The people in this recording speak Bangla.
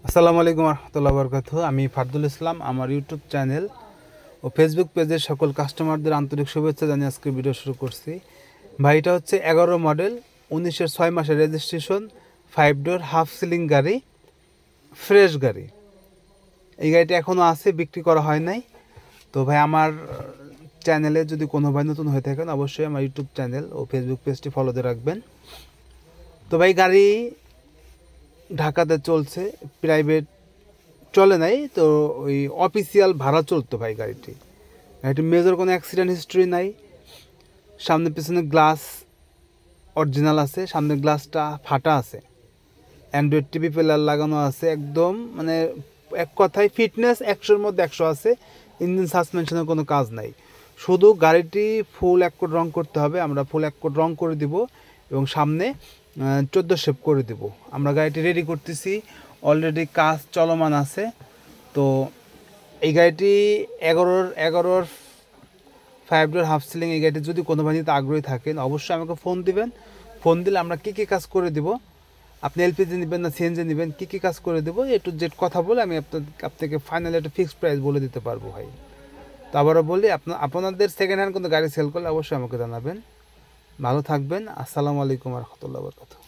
আসসালামু আলাইকুম রহমতুল্লাহ বরকাতুহ। আমি ফারদুল ইসলাম। আমার ইউটিউব চ্যানেল ও ফেসবুক পেজের সকল কাস্টমারদের আন্তরিক শুভেচ্ছা জানিয়ে আজকে ভিডিও শুরু করছি। ভাই, এটা হচ্ছে 11 মডেল 19-এর 6 মাসের রেজিস্ট্রেশন 5 ডোর হাফ সিলিং গাড়ি, ফ্রেশ গাড়ি। এই গাড়িটা এখনও আছে, বিক্রি করা হয় নাই। তো ভাই, আমার চ্যানেলে যদি কোনো ভাই নতুন হয়ে থাকেন অবশ্যই আমার ইউটিউব চ্যানেল ও ফেসবুক পেজটি ফলোতে রাখবেন। তো ভাই, গাড়ি ঢাকাতে চলছে, প্রাইভেট চলে নাই তো, ওই অফিসিয়াল ভাড়া চলতো ভাই গাড়িটি মেজর কোনো অ্যাক্সিডেন্ট হিস্ট্রি নাই। সামনে পিছনে গ্লাস অরিজিনাল আছে, সামনের গ্লাসটা ফাটা আছে, অ্যান্ড্রয়েড টিভি প্লেয়ার লাগানো আছে, একদম মানে এক কথায় ফিটনেস 100-এর মধ্যে 100 আছে। ইঞ্জিন সাসপেনশনের কোনো কাজ নাই, শুধু গাড়িটি ফুল এক কোট রং করতে হবে। আমরা ফুল এক কোট রং করে দিব এবং সামনে 14 শেপ করে দিব। আমরা গাড়িটি রেডি করতেছি, অলরেডি কাজ চলমান আছে। তো এই গাড়িটি 11 5 ডোর হাফ সিলিং এই গাড়িটি যদি কোনো বাড়িতে আগ্রহী থাকেন অবশ্যই আমাকে ফোন দিবেন। ফোন দিলে আমরা কী কী কাজ করে দিব, আপনি এলপিজি নেবেন না সিএনজি নেবেন, কী কী কাজ করে দেবো, এ টু জেড কথা বলে আমি আপনাকে ফাইনালি একটা ফিক্সড প্রাইস বলে দিতে পারবো ভাই। তো আবারও বলি, আপনাদের সেকেন্ড হ্যান্ড কোনো গাড়ি সেল করলে অবশ্যই আমাকে জানাবেন। ভালো থাকবেন। আসসালামু আলাইকুম রহমতুল্লাহ বরকাতুহ।